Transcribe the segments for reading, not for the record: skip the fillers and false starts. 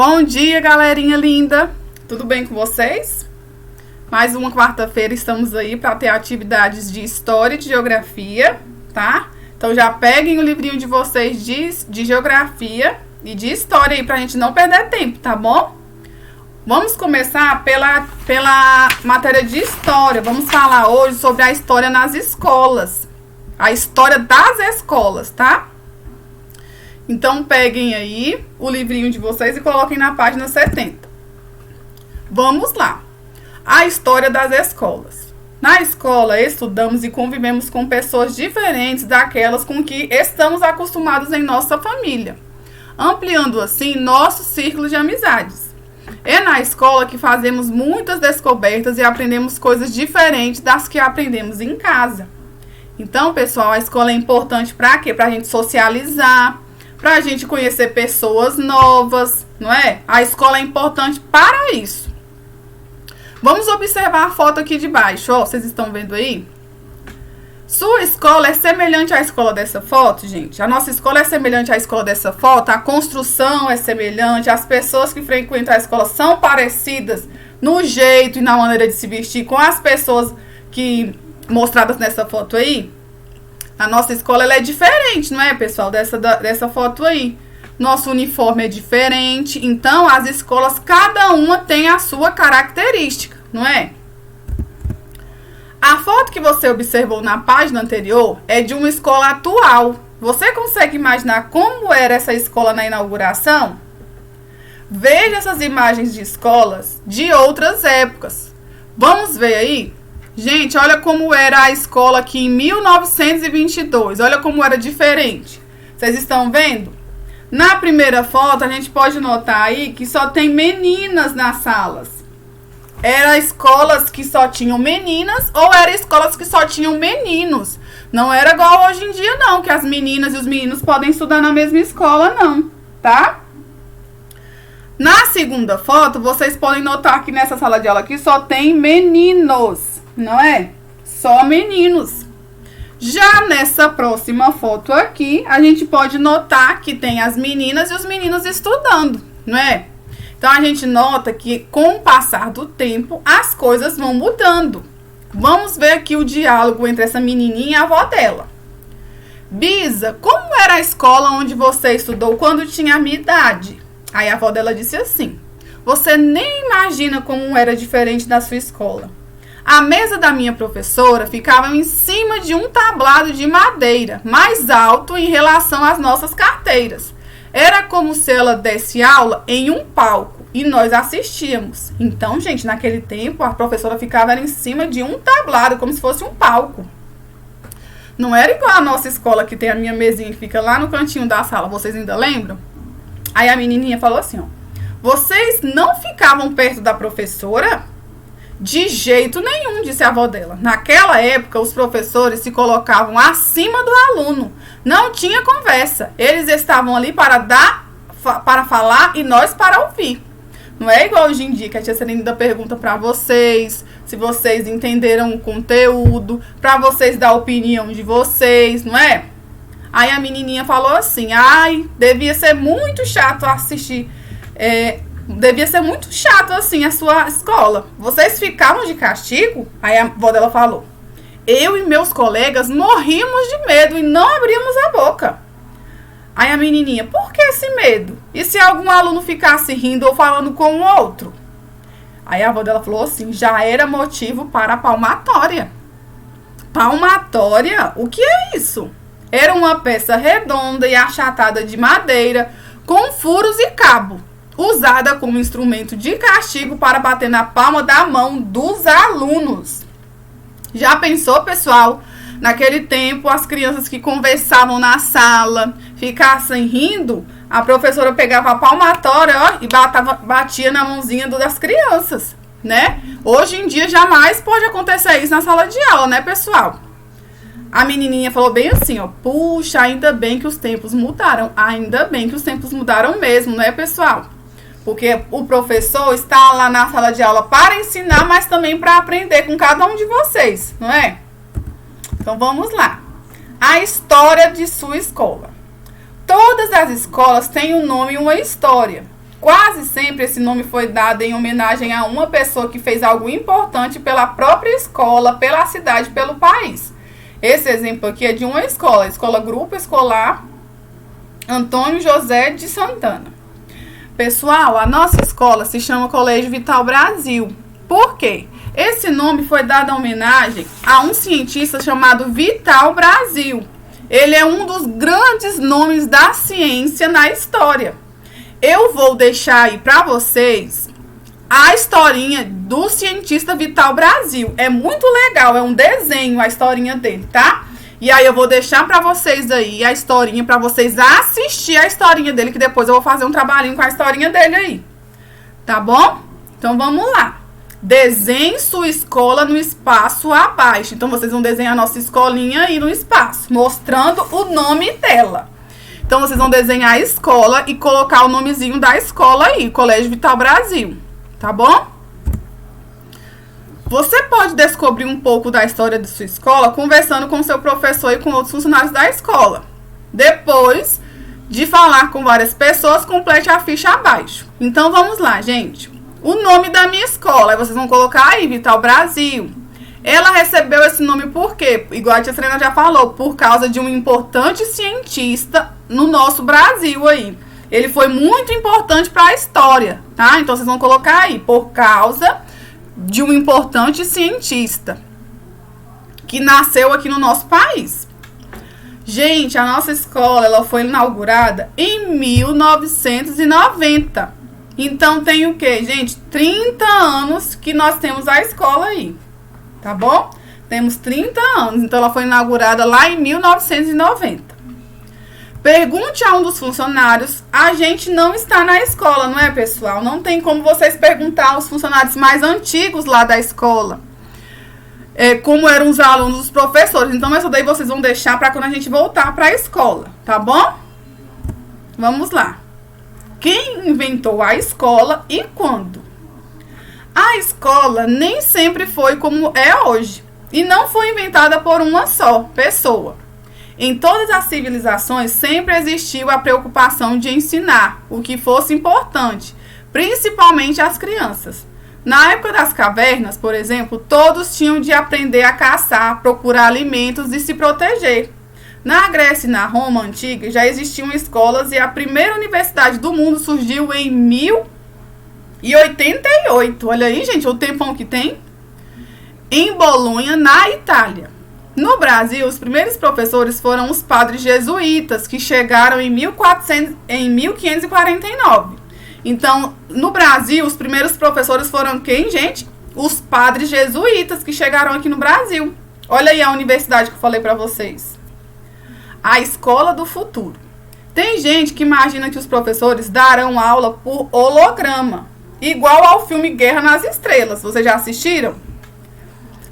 Bom dia, galerinha linda! Tudo bem com vocês? Mais uma quarta-feira estamos aí para ter atividades de História e de Geografia, tá? Então já peguem o livrinho de vocês de Geografia e de História aí pra gente não perder tempo, tá bom? Vamos começar pela matéria de História. Vamos falar hoje sobre a história nas escolas. A história das escolas, tá? Então peguem aí o livrinho de vocês e coloquem na página 70. Vamos lá. A história das escolas. Na escola, estudamos e convivemos com pessoas diferentes daquelas com que estamos acostumados em nossa família, ampliando assim nosso círculo de amizades. É na escola que fazemos muitas descobertas e aprendemos coisas diferentes das que aprendemos em casa. Então, pessoal, a escola é importante para quê? Para a gente socializar, para a gente conhecer pessoas novas, não é? A escola é importante para isso. Vamos observar a foto aqui de baixo, ó, vocês estão vendo aí? Sua escola é semelhante à escola dessa foto, gente? A nossa escola é semelhante à escola dessa foto? A construção é semelhante? As pessoas que frequentam a escola são parecidas no jeito e na maneira de se vestir com as pessoas que mostradas nessa foto aí? A nossa escola ela é diferente, não é, pessoal? Dessa foto aí. Nosso uniforme é diferente. Então, as escolas, cada uma tem a sua característica, não é? A foto que você observou na página anterior é de uma escola atual. Você consegue imaginar como era essa escola na inauguração? Veja essas imagens de escolas de outras épocas. Vamos ver aí? Gente, olha como era a escola aqui em 1922. Olha como era diferente. Vocês estão vendo? Na primeira foto, a gente pode notar aí que só tem meninas nas salas. Era escolas que só tinham meninas ou era escolas que só tinham meninos. Não era igual hoje em dia, não, que as meninas e os meninos podem estudar na mesma escola, não, tá? Na segunda foto, vocês podem notar que nessa sala de aula aqui só tem meninos, não é? Só meninos. Já nessa próxima foto aqui, a gente pode notar que tem as meninas e os meninos estudando, não é? Então, a gente nota que com o passar do tempo, as coisas vão mudando. Vamos ver aqui o diálogo entre essa menininha e a avó dela. Bisa, como era a escola onde você estudou quando tinha a minha idade? Aí a avó dela disse assim: você nem imagina como era diferente da sua escola. A mesa da minha professora ficava em cima de um tablado de madeira, mais alto em relação às nossas carteiras. Era como se ela desse aula em um palco e nós assistíamos. Então, gente, naquele tempo a professora ficava em cima de um tablado, como se fosse um palco. Não era igual a nossa escola, que tem a minha mesinha que fica lá no cantinho da sala. Vocês ainda lembram? Aí a menininha falou assim, ó: vocês não ficavam perto da professora? De jeito nenhum, disse a avó dela. Naquela época, os professores se colocavam acima do aluno. Não tinha conversa. Eles estavam ali para falar e nós para ouvir. Não é igual hoje em dia, que a tia Celina pergunta para vocês se vocês entenderam o conteúdo, para vocês dar a opinião de vocês, não é? Aí a menininha falou assim: ai, devia ser muito chato assistir... Devia ser muito chato assim a sua escola. Vocês ficavam de castigo? Aí a avó dela falou: eu e meus colegas morríamos de medo e não abríamos a boca. Aí a menininha: por que esse medo? E se algum aluno ficasse rindo ou falando com o outro? Aí a avó dela falou assim: já era motivo para a palmatória. Palmatória? O que é isso? Era uma peça redonda e achatada de madeira com furos e cabo, usada como instrumento de castigo para bater na palma da mão dos alunos. Já pensou, pessoal? Naquele tempo, as crianças que conversavam na sala, ficassem rindo, a professora pegava a palmatória, ó, e batia na mãozinha das crianças, né? Hoje em dia, jamais pode acontecer isso na sala de aula, né, pessoal? A menininha falou bem assim, ó: puxa, ainda bem que os tempos mudaram. Ainda bem que os tempos mudaram mesmo, né, pessoal? Porque o professor está lá na sala de aula para ensinar, mas também para aprender com cada um de vocês, não é? Então, vamos lá. A história de sua escola. Todas as escolas têm um nome e uma história. Quase sempre esse nome foi dado em homenagem a uma pessoa que fez algo importante pela própria escola, pela cidade, pelo país. Esse exemplo aqui é de uma escola, a escola Grupo Escolar Antônio José de Santana. Pessoal, a nossa escola se chama Colégio Vital Brasil. Por quê? Esse nome foi dado em homenagem a um cientista chamado Vital Brasil. Ele é um dos grandes nomes da ciência na história. Eu vou deixar aí para vocês a historinha do cientista Vital Brasil. É muito legal, é um desenho a historinha dele, tá? E aí eu vou deixar para vocês aí a historinha, para vocês assistir a historinha dele, que depois eu vou fazer um trabalhinho com a historinha dele aí. Tá bom? Então vamos lá. Desenhe sua escola no espaço abaixo. Então vocês vão desenhar a nossa escolinha aí no espaço, mostrando o nome dela. Então, vocês vão desenhar a escola e colocar o nomezinho da escola aí, Colégio Vital Brasil, tá bom? Você pode descobrir um pouco da história de sua escola conversando com seu professor e com outros funcionários da escola. Depois de falar com várias pessoas, complete a ficha abaixo. Então, vamos lá, gente. O nome da minha escola, aí vocês vão colocar aí, Vital Brasil. Ela recebeu esse nome por quê? Igual a tia Serena já falou, por causa de um importante cientista no nosso Brasil aí. Ele foi muito importante para a história, tá? Então, vocês vão colocar aí, por causa de um importante cientista que nasceu aqui no nosso país. Gente, a nossa escola, ela foi inaugurada em 1990. Então, tem o quê, gente? 30 anos que nós temos a escola aí. Tá bom? Temos 30 anos, então ela foi inaugurada lá em 1990. Pergunte a um dos funcionários, a gente não está na escola, não é, pessoal? Não tem como vocês perguntar aos funcionários mais antigos lá da escola como eram os alunos, os professores. Então, essa daí vocês vão deixar para quando a gente voltar para a escola, tá bom? Vamos lá. Quem inventou a escola e quando? A escola nem sempre foi como é hoje e não foi inventada por uma só pessoa. Em todas as civilizações sempre existiu a preocupação de ensinar o que fosse importante, principalmente às crianças. Na época das cavernas, por exemplo, todos tinham de aprender a caçar, procurar alimentos e se proteger. Na Grécia e na Roma antiga já existiam escolas e a primeira universidade do mundo surgiu em 1088. Olha aí, gente, o tempão que tem. Em Bolonha, na Itália. No Brasil, os primeiros professores foram os padres jesuítas, que chegaram em 1549. Então, no Brasil, os primeiros professores foram quem, gente? Os padres jesuítas, que chegaram aqui no Brasil. Olha aí a universidade que eu falei para vocês. A escola do futuro. Tem gente que imagina que os professores darão aula por holograma, igual ao filme Guerra nas Estrelas. Vocês já assistiram?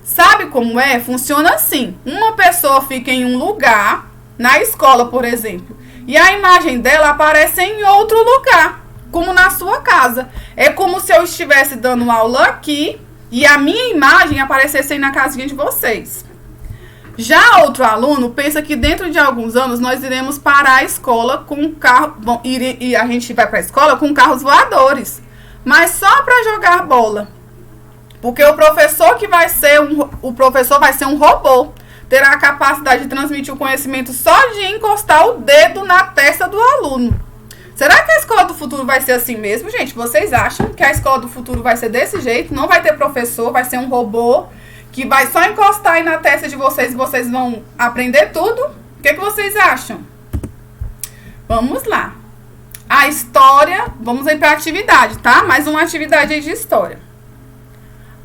Sabe como é? Funciona assim. Uma pessoa fica em um lugar, na escola, por exemplo, e a imagem dela aparece em outro lugar, como na sua casa. É como se eu estivesse dando aula aqui e a minha imagem aparecesse aí na casinha de vocês. Já outro aluno pensa que dentro de alguns anos nós iremos parar a escola com um carro, e a gente vai para a escola com carros voadores, mas só para jogar bola. Porque o professor vai ser um robô, terá a capacidade de transmitir o conhecimento só de encostar o dedo na testa do aluno. Será que a escola do futuro vai ser assim mesmo, gente? Vocês acham que a escola do futuro vai ser desse jeito? Não vai ter professor, vai ser um robô que vai só encostar aí na testa de vocês e vocês vão aprender tudo? O que vocês acham? Vamos lá. A história, vamos aí para a atividade, tá? Mais uma atividade aí de história.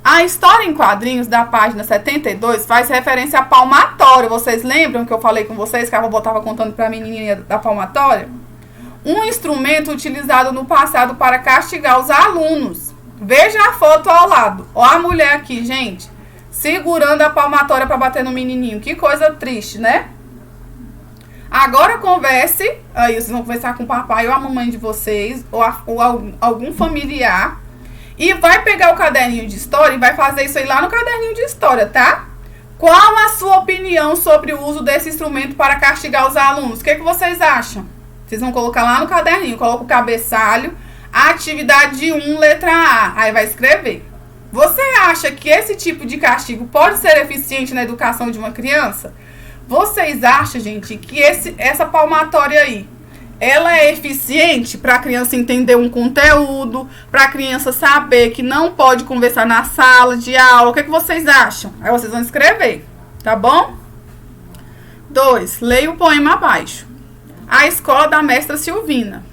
A história em quadrinhos da página 72 faz referência à palmatória. Vocês lembram que eu falei com vocês que a vovó estava contando para a menininha da palmatória? Um instrumento utilizado no passado para castigar os alunos. Veja a foto ao lado. Ó a mulher aqui, gente, segurando a palmatória para bater no menininho. Que coisa triste, né? Agora converse, aí vocês vão conversar com o papai ou a mamãe de vocês, ou algum familiar, e vai pegar o caderninho de história e vai fazer isso aí lá no caderninho de história, tá? Qual a sua opinião sobre o uso desse instrumento para castigar os alunos? O que vocês acham? Vocês vão colocar lá no caderninho, coloca o cabeçalho, Atividade 1, letra A. Aí vai escrever. Você acha que esse tipo de castigo pode ser eficiente na educação de uma criança? Vocês acham, gente, que essa palmatória aí, ela é eficiente para a criança entender um conteúdo, para a criança saber que não pode conversar na sala de aula? O que vocês acham? Aí vocês vão escrever, tá bom? 2. Leia o poema abaixo. A escola da mestra Silvina.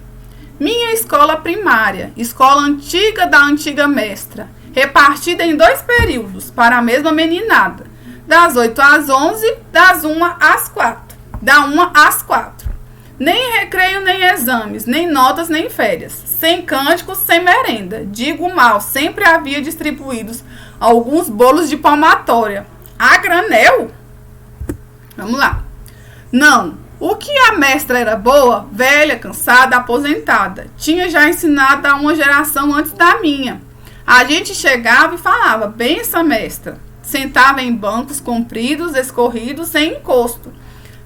Minha escola primária, escola antiga da antiga mestra, repartida em 2 períodos para a mesma meninada, das 8 às 11, das 1 às 4. Da 1 às 4. Nem recreio, nem exames, nem notas, nem férias. Sem cânticos, sem merenda. Digo mal, sempre havia distribuídos alguns bolos de palmatória. A granel? Vamos lá. Não. O que a mestra era boa, velha, cansada, aposentada. Tinha já ensinado a uma geração antes da minha. A gente chegava e falava, benção, mestra. Sentava em bancos compridos, escorridos, sem encosto.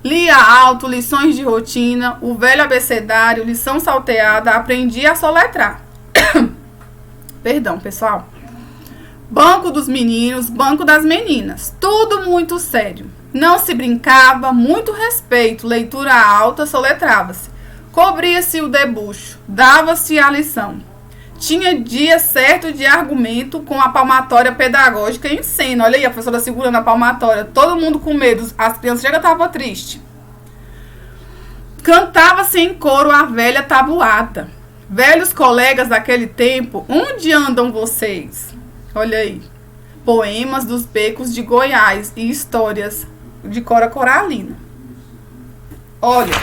Lia alto, lições de rotina, o velho abecedário, lição salteada, aprendia a soletrar. Perdão, pessoal. Banco dos meninos, banco das meninas. Tudo muito sério. Não se brincava, muito respeito, leitura alta, soletrava-se. Cobria-se o debuxo, dava-se a lição. Tinha dia certo de argumento com a palmatória pedagógica em cena. Olha aí, a professora segurando a palmatória, todo mundo com medo, as crianças já estavam tristes. Cantava-se em coro a velha tabuada. Velhos colegas daquele tempo, onde andam vocês? Olha aí, poemas dos becos de Goiás e histórias de Cora Coralina. Olha,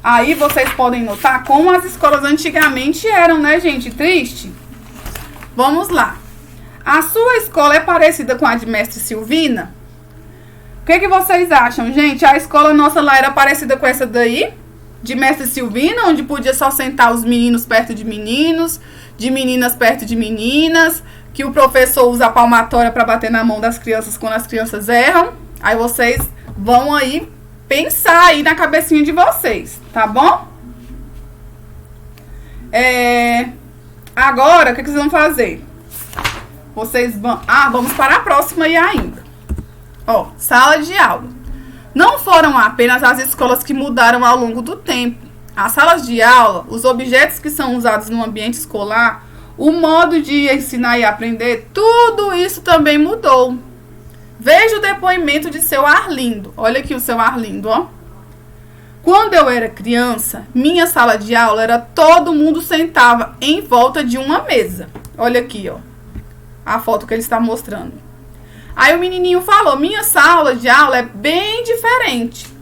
aí vocês podem notar como as escolas antigamente eram, né, gente? Triste. Vamos lá. A sua escola é parecida com a de mestre Silvina? O que vocês acham, gente? A escola nossa lá era parecida com essa daí? De mestre Silvina, onde podia só sentar os meninos perto de meninos, de meninas perto de meninas, que o professor usa a palmatória para bater na mão das crianças quando as crianças erram. Aí vocês vão aí pensar aí na cabecinha de vocês, tá bom? Agora, o que vocês vão fazer? Vocês vão... vamos para a próxima aí ainda. Ó, sala de aula. Não foram apenas as escolas que mudaram ao longo do tempo. As salas de aula, os objetos que são usados no ambiente escolar, o modo de ensinar e aprender, tudo isso também mudou. Veja o depoimento de seu Arlindo. Olha aqui o seu Arlindo, ó. Quando eu era criança, minha sala de aula era todo mundo sentava em volta de uma mesa. Olha aqui, ó. A foto que ele está mostrando. Aí o menininho falou, minha sala de aula é bem diferente.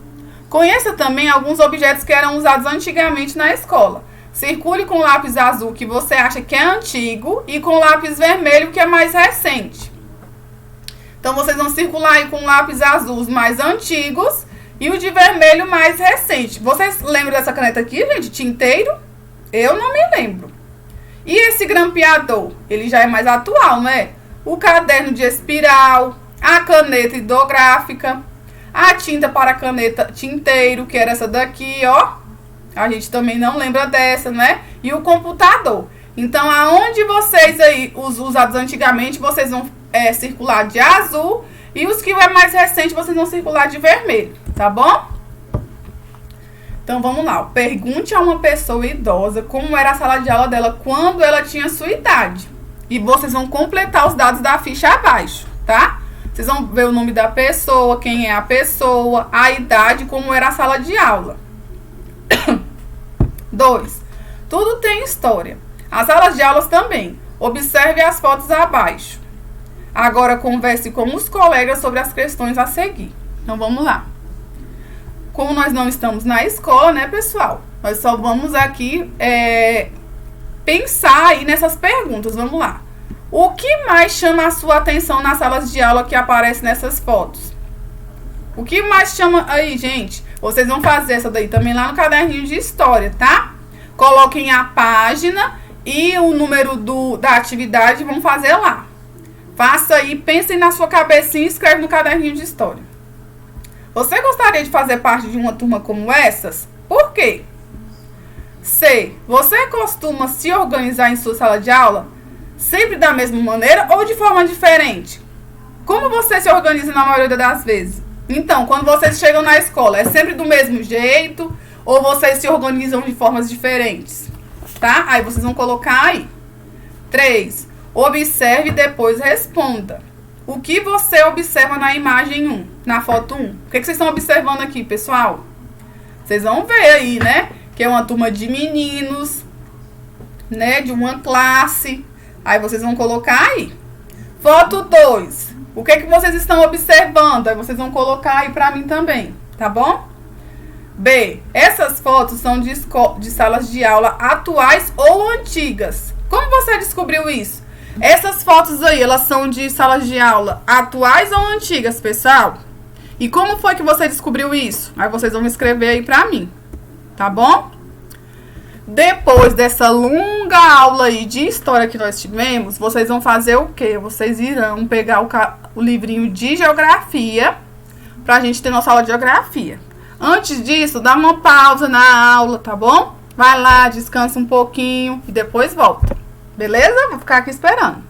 Conheça também alguns objetos que eram usados antigamente na escola. Circule com lápis azul que você acha que é antigo e com lápis vermelho que é mais recente. Então, vocês vão circular aí com lápis azul os mais antigos e o de vermelho mais recente. Vocês lembram dessa caneta aqui, gente? Tinteiro? Eu não me lembro. E esse grampeador? Ele já é mais atual, né? O caderno de espiral, a caneta hidrográfica, a tinta para caneta tinteiro, que era essa daqui, ó. A gente também não lembra dessa, né? E o computador. Então, aonde vocês aí, os usados antigamente, vocês vão circular de azul. E os que é mais recente, vocês vão circular de vermelho, tá bom? Então, vamos lá. Pergunte a uma pessoa idosa como era a sala de aula dela quando ela tinha sua idade. E vocês vão completar os dados da ficha abaixo, tá? Vocês vão ver o nome da pessoa, quem é a pessoa, a idade, como era a sala de aula. 2. Tudo tem história. As salas de aulas também. Observe as fotos abaixo. Agora converse com os colegas sobre as questões a seguir. Então vamos lá. Como nós não estamos na escola, né, pessoal? Nós só vamos aqui pensar aí nessas perguntas. Vamos lá. O que mais chama a sua atenção nas salas de aula que aparecem nessas fotos? O que mais chama aí, gente? Vocês vão fazer essa daí também lá no caderninho de história, tá? Coloquem a página e o número da atividade e vão fazer lá. Faça aí, pensem na sua cabecinha e escreve no caderninho de história. Você gostaria de fazer parte de uma turma como essas? Por quê? C. Você costuma se organizar em sua sala de aula sempre da mesma maneira ou de forma diferente? Como você se organiza na maioria das vezes? Então, quando vocês chegam na escola, é sempre do mesmo jeito ou vocês se organizam de formas diferentes? Tá? Aí vocês vão colocar aí. 3. Observe e depois responda. O que você observa na imagem 1, na foto 1? O que vocês estão observando aqui, pessoal? Vocês vão ver aí, né? Que é uma turma de meninos, né? De uma classe. Aí vocês vão colocar aí. Foto 2. O que vocês estão observando? Aí vocês vão colocar aí pra mim também, tá bom? B. Essas fotos são de salas de aula atuais ou antigas. Como você descobriu isso? Essas fotos aí, elas são de salas de aula atuais ou antigas, pessoal? E como foi que você descobriu isso? Aí vocês vão escrever aí pra mim, tá bom? Depois dessa longa aula aí de história que nós tivemos, vocês vão fazer o quê? Vocês irão pegar o livrinho de geografia pra gente ter nossa aula de geografia. Antes disso, dá uma pausa na aula, tá bom? Vai lá, descansa um pouquinho e depois volta. Beleza? Vou ficar aqui esperando.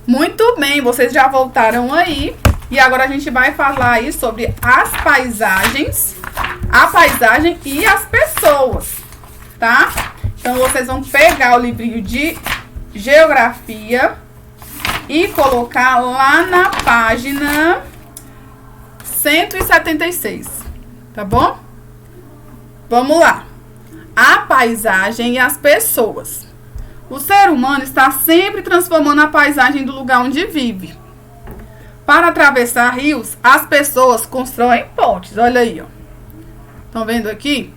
Muito bem, vocês já voltaram aí. E agora a gente vai falar aí sobre as paisagens, a paisagem e as pessoas, tá? Então, vocês vão pegar o livrinho de geografia e colocar lá na página 176, tá bom? Vamos lá. A paisagem e as pessoas. O ser humano está sempre transformando a paisagem do lugar onde vive. Para atravessar rios, as pessoas constroem pontes. Olha aí, ó. Estão vendo aqui?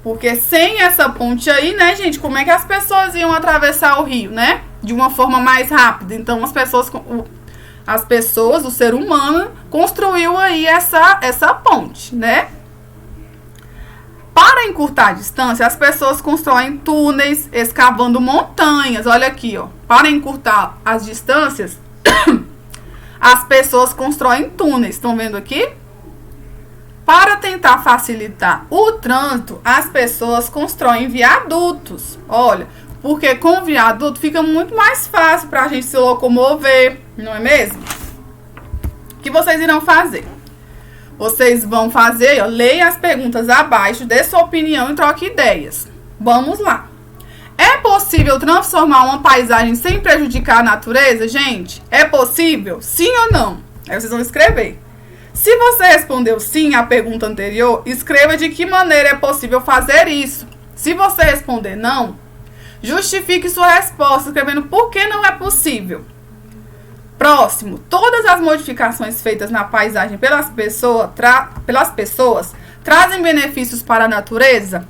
Porque sem essa ponte aí, né, gente, como é que as pessoas iam atravessar o rio, né? De uma forma mais rápida. Então, as pessoas, o ser humano, construiu aí essa ponte, né? Para encurtar a distância, as pessoas constroem túneis, escavando montanhas. Olha aqui, ó. Para encurtar as distâncias, as pessoas constroem túneis. Estão vendo aqui? Para tentar facilitar o trânsito, as pessoas constroem viadutos. Olha, porque com o viaduto fica muito mais fácil para a gente se locomover, não é mesmo? O que vocês irão fazer? Vocês vão fazer, ó, leia as perguntas abaixo, dê sua opinião e troque ideias. Vamos lá. É possível transformar uma paisagem sem prejudicar a natureza, gente? É possível? Sim ou não? Aí vocês vão escrever. Se você respondeu sim à pergunta anterior, escreva de que maneira é possível fazer isso. Se você responder não, justifique sua resposta, escrevendo por que não é possível. Próximo, todas as modificações feitas na paisagem pelas pessoas trazem benefícios para a natureza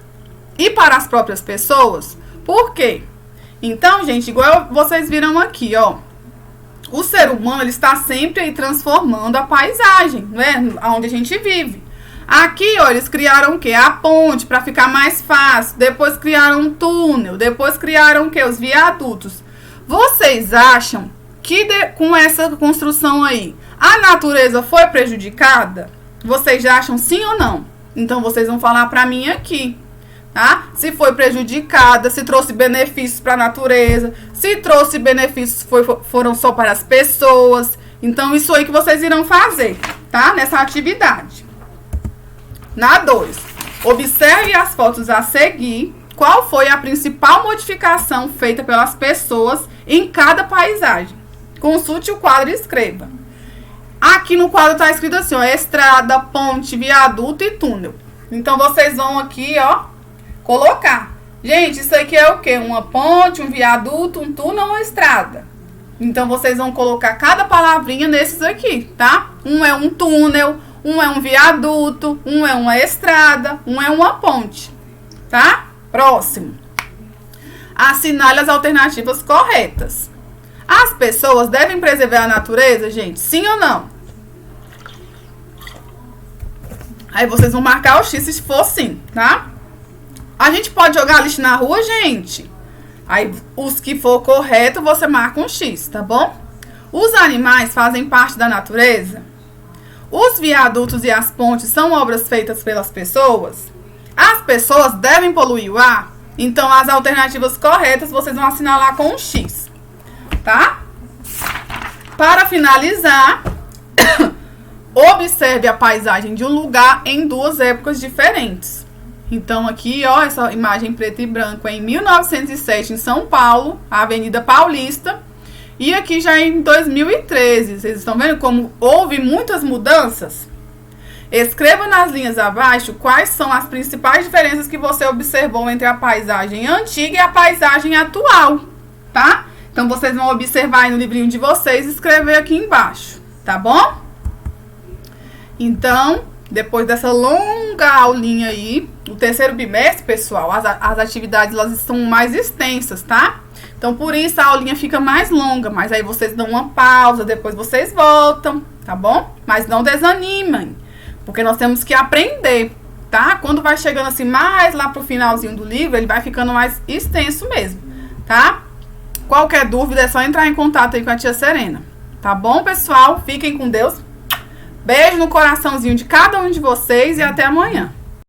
e para as próprias pessoas. Por quê? Então, gente, igual vocês viram aqui, ó. O ser humano, ele está sempre aí transformando a paisagem, né? Onde a gente vive. Aqui, ó, eles criaram o quê? A ponte para ficar mais fácil. Depois criaram um túnel. Depois criaram o quê? Os viadutos. Vocês acham que com essa construção aí, a natureza foi prejudicada? Vocês já acham sim ou não? Então, vocês vão falar para mim aqui, tá? Se foi prejudicada, se trouxe benefícios para a natureza, se trouxe benefícios foram só para as pessoas. Então, isso aí que vocês irão fazer, tá? Nessa atividade. Na 2, observe as fotos a seguir. Qual foi a principal modificação feita pelas pessoas em cada paisagem? Consulte o quadro e escreva. Aqui no quadro está escrito assim, ó, estrada, ponte, viaduto e túnel. Então, vocês vão aqui, ó, colocar. Gente, isso aqui é o quê? Uma ponte, um viaduto, um túnel ou uma estrada? Então, vocês vão colocar cada palavrinha nesses aqui, tá? Um é um túnel, um é um viaduto, um é uma estrada, um é uma ponte, tá? Próximo. Assinale as alternativas corretas. As pessoas devem preservar a natureza, gente? Sim ou não? Aí vocês vão marcar o X se for sim, tá? A gente pode jogar lixo na rua, gente? Aí os que for correto, você marca um X, tá bom? Os animais fazem parte da natureza? Os viadutos e as pontes são obras feitas pelas pessoas? As pessoas devem poluir o ar? Então, as alternativas corretas vocês vão assinalar com um X, tá? Para finalizar, observe a paisagem de um lugar em duas épocas diferentes. Então, aqui, ó, essa imagem preto e branco é em 1907, em São Paulo, a Avenida Paulista. E aqui já em 2013. Vocês estão vendo como houve muitas mudanças? Escreva nas linhas abaixo quais são as principais diferenças que você observou entre a paisagem antiga e a paisagem atual, tá? Então, vocês vão observar aí no livrinho de vocês e escrever aqui embaixo, tá bom? Então, depois dessa longa aulinha aí, o terceiro bimestre, pessoal, as atividades elas estão mais extensas, tá? Então, por isso a aulinha fica mais longa, mas aí vocês dão uma pausa, depois vocês voltam, tá bom? Mas não desanimem, porque nós temos que aprender, tá? Quando vai chegando assim mais lá pro finalzinho do livro, ele vai ficando mais extenso mesmo, tá? Qualquer dúvida é só entrar em contato aí com a tia Serena, tá bom, pessoal? Fiquem com Deus. Beijo no coraçãozinho de cada um de vocês e até amanhã.